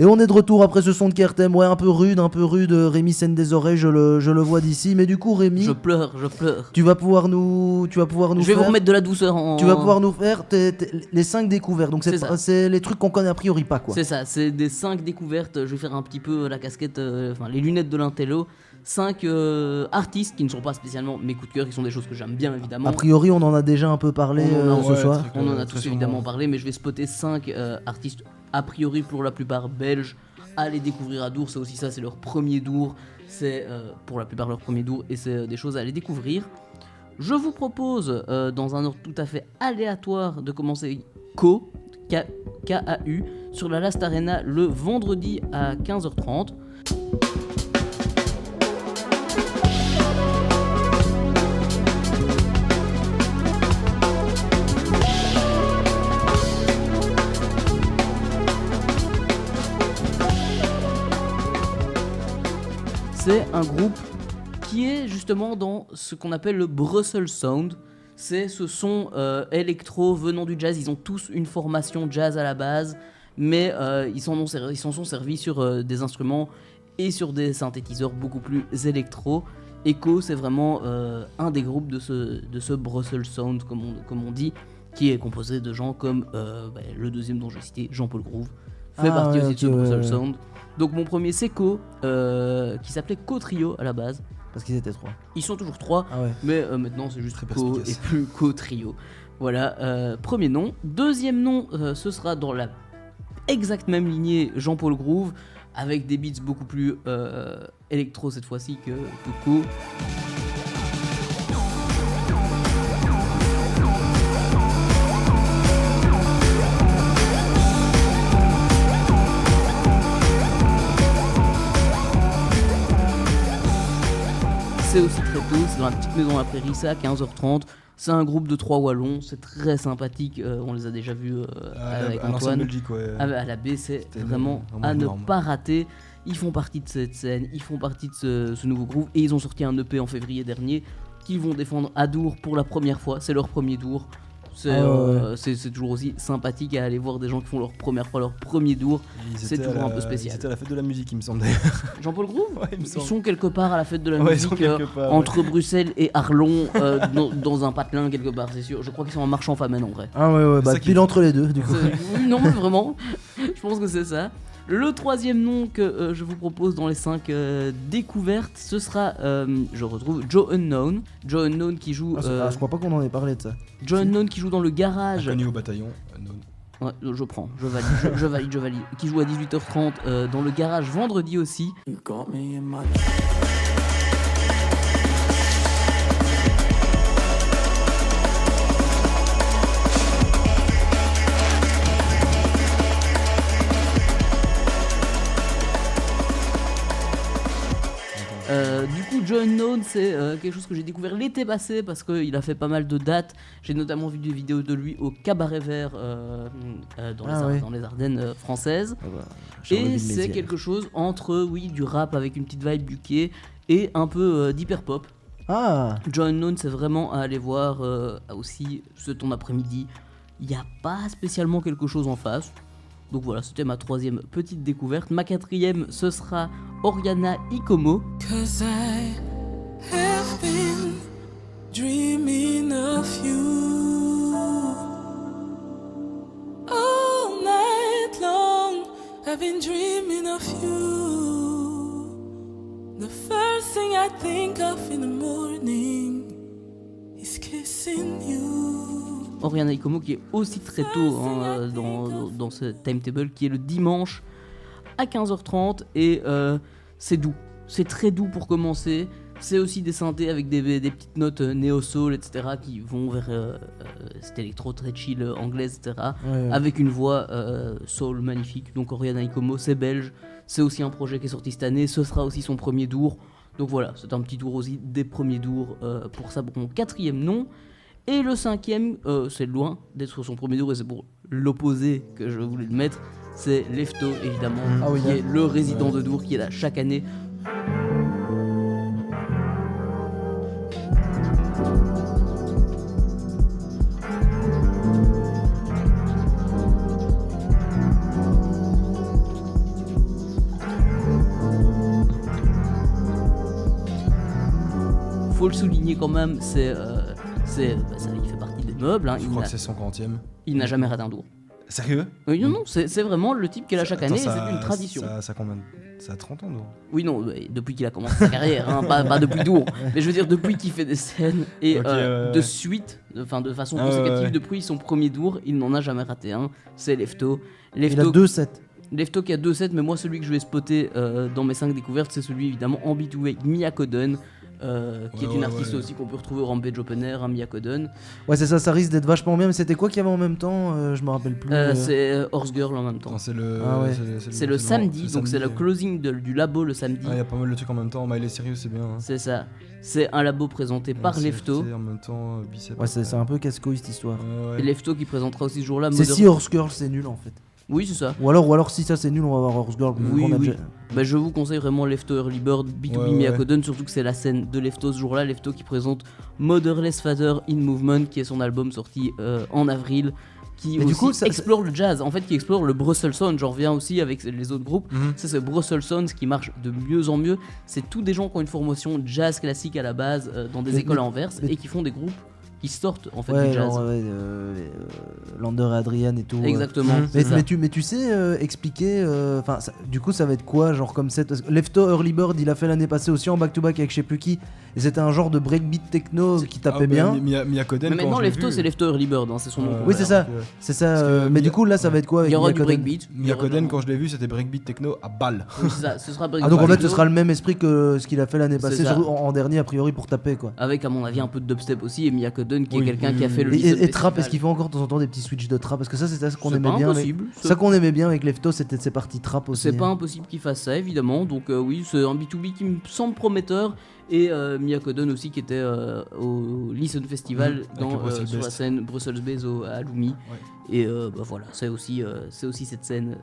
Et on est de retour après ce son de Kertem, ouais, un peu rude, Rémi saigne des oreilles, je le vois d'ici. Mais du coup, Rémi, Je pleure. tu vas pouvoir nous Je vais vous remettre de la douceur en... Tu vas pouvoir nous faire les 5 découvertes. Donc c'est les trucs qu'on connaît a priori pas, quoi. C'est ça, c'est des 5 découvertes. Je vais faire un petit peu la casquette, les lunettes de l'intello. 5 artistes qui ne sont pas spécialement mes coups de cœur, qui sont des choses que j'aime bien évidemment. A priori, on en a déjà un peu parlé ce soir. On en a tous évidemment parlé, mais je vais spotter 5 artistes a priori pour la plupart belges à les découvrir à Dour. C'est aussi ça, c'est leur premier Dour. C'est pour la plupart leur premier Dour et c'est des choses à aller découvrir. Je vous propose dans un ordre tout à fait aléatoire de commencer K-A-U sur la Last Arena le vendredi à 15h30. C'est un groupe qui est justement dans ce qu'on appelle le Brussels Sound. C'est ce son électro venant du jazz. Ils ont tous une formation jazz à la base, mais ils s'en sont servis sur des instruments et sur des synthétiseurs beaucoup plus électro. Echo, c'est vraiment un des groupes de ce Brussels Sound, comme on dit, qui est composé de gens comme le deuxième dont j'ai cité, Jean-Paul Groove, fait partie aussi de ce Brussels Sound. Donc mon premier c'est qui s'appelait Co-Trio à la base. Parce qu'ils étaient 3. Ils sont toujours 3, mais maintenant c'est juste Co et plus Co-Trio. Voilà, premier nom. Deuxième nom, ce sera dans la exacte même lignée Jean-Paul Groove, avec des beats beaucoup plus électro cette fois-ci que Co. C'est aussi très tôt, c'est dans la petite maison à la prairie, c'est à 15h30. C'est un groupe de 3 Wallons, c'est très sympathique, on les a déjà vus avec Antoine. Belgique, à la baie, c'était vraiment à énorme. ne pas rater. Ils font partie de cette scène, ils font partie de ce nouveau groupe et ils ont sorti un EP en février dernier qu'ils vont défendre à Dour pour la première fois, c'est leur premier Dour. C'est toujours aussi sympathique à aller voir des gens qui font leur première fois, leur premier Dour. C'est toujours un peu spécial. C'était à la fête de la musique, il me semble d'ailleurs. Jean-Paul Groove, Ouais, il me semble. ils sont quelque part à la fête de la musique entre Bruxelles et Arlon, dans un patelin quelque part, c'est sûr. Je crois qu'ils sont en marchand famine en vrai. Ah ouais, pile entre les deux du coup. Oui, non, mais vraiment, je pense que c'est ça. Le troisième nom que je vous propose dans les 5 découvertes, ce sera, je retrouve Joe Unknown. Joe Unknown qui joue... je crois pas qu'on en ait parlé de ça. Joe Unknown qui joue dans le garage. Connu au bataillon. Ouais, je prends, je valide. Qui joue à 18h30 dans le garage vendredi aussi. Du coup, Joe Unknown, c'est quelque chose que j'ai découvert l'été passé parce qu'il a fait pas mal de dates. J'ai notamment vu des vidéos de lui au Cabaret Vert dans les Ardennes françaises. Et c'est quelque chose entre du rap avec une petite vibe UK et un peu d'hyper pop. Joe Unknown, c'est vraiment à aller voir aussi ce ton après-midi. Il n'y a pas spécialement quelque chose en face. Donc voilà, c'était ma troisième petite découverte. Ma quatrième, ce sera Oriana Ikomo. Cause I have been dreaming of you all night long. I've been dreaming of you. The first thing I think of in the morning is kissing you. Oriana Ikomo qui est aussi très tôt dans ce timetable, qui est le dimanche à 15h30 et c'est doux, c'est très doux pour commencer. C'est aussi des synthés avec des petites notes néo-soul, etc. qui vont vers cet électro très chill anglaise, etc. Avec une voix soul magnifique. Donc Oriana Ikomo, c'est belge, c'est aussi un projet qui est sorti cette année, ce sera aussi son premier Dour. Donc voilà, c'est un petit tour aussi des premiers Dours pour ça, pour mon quatrième nom. Et le cinquième, c'est loin d'être son premier Dour et c'est pour l'opposé que je voulais le mettre, c'est Lefto évidemment, qui est le résident de Dour qui est là chaque année. faut le souligner quand même, il fait partie des meubles, hein, Je crois que c'est son 40e. il n'a jamais raté un tour. Sérieux? Non, c'est vraiment le type qui est là chaque année, et c'est une tradition. Ça a 30 ans, donc. Oui, non, depuis qu'il a commencé sa carrière, hein, pas depuis Dour, mais je veux dire depuis qu'il fait des scènes et Ok, de suite, enfin de façon Ah, consécutive, ouais. depuis son premier Dour, il n'en a jamais raté un. C'est Lefto. Il a 2-7. Lefto qui a 2-7, mais moi celui que je vais spotter dans mes 5 découvertes, c'est celui évidemment en B2 avec Mia Koden. Qui est une artiste aussi qu'on peut retrouver au Rampage Open Air, hein, Mia Koden. Ouais, c'est ça risque d'être vachement bien. Mais c'était quoi qu'il y avait en même temps? Je me rappelle plus. C'est Horse Girl en même temps. Non, c'est le. Ah ouais. C'est le samedi, donc c'est le samedi. closing du labo le samedi. Ah, il y a pas mal de trucs en même temps. Miley Cyrus, c'est bien. Hein. C'est ça. C'est un labo présenté par CRT, Lefto. En même temps, Bicep. Ouais, c'est un peu casse-couille cette histoire. Et Lefto qui présentera aussi ce jour-là. C'est si Horse Girl c'est nul en fait. Oui, c'est ça. Ou alors si ça c'est nul, on va voir Horse Girl. Oui, on a oui. déjà- Bah, je vous conseille vraiment Lefto Early Bird, B2B Ouais, Mia ouais. Koden, surtout que c'est la scène de Lefto ce jour-là. Lefto qui présente Motherless Father in Movement, qui est son album sorti en avril, qui Mais aussi du coup, ça- explore le jazz, en fait, qui explore le Brussels Sound. J'en reviens aussi avec les autres groupes. Mhm. C'est ce Brussels Sound qui marche de mieux en mieux. C'est tous des gens qui ont une formation jazz classique à la base dans des Mais- écoles mais- à Anvers mais- et qui font des groupes qui sortent en fait Ouais, du jazz. genre, Lander et Adrian et tout. Exactement. Mhm. c'est ça. Mais tu sais expliquer, du coup ça va être quoi, genre comme cette. Parce que Lefto Early Bird il a fait l'année passée aussi en back-to-back avec je sais plus qui, et c'était un genre de breakbeat techno qui tapait bien. Mia Koden. Mais quand maintenant, je l'ai Lefto, vu- c'est Lefto Early Bird, hein, c'est son nom. Oui, c'est ça. donc, C'est ça, Parce que mais Mia- du coup là ça va être quoi Il avec y aura Mia du Koden breakbeat. il y Mia aura Koden, du- quand je l'ai vu, c'était breakbeat techno à balle. Oui, c'est ça, ce sera breakbeat. Ah donc en fait ce techno, sera le même esprit que ce qu'il a fait l'année C'est passée ça. en dernier a priori pour taper quoi. Avec à mon avis un peu de dubstep aussi, et Mia Koden qui est Oui, quelqu'un oui, qui a oui, fait le oui. Listen Et trap, Festival. est-ce qu'il fait encore de temps en temps des petits switches de trap? Parce que ça c'était ce qu'on C'est aimait pas bien. impossible. Ça qu'on aimait bien avec Lefto c'était ses parties trap aussi. C'est pas impossible qu'il fasse ça, évidemment. Donc oui, c'est un B2B qui me semble prometteur. Et Mia Koden aussi qui était au Listen Festival Avec le Brussels sur la Best. scène Brussels Base à Lumi. Ouais. Et bah voilà, c'est aussi cette scène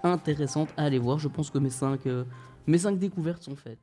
intéressante à aller voir. Je pense que mes 5 découvertes sont faites.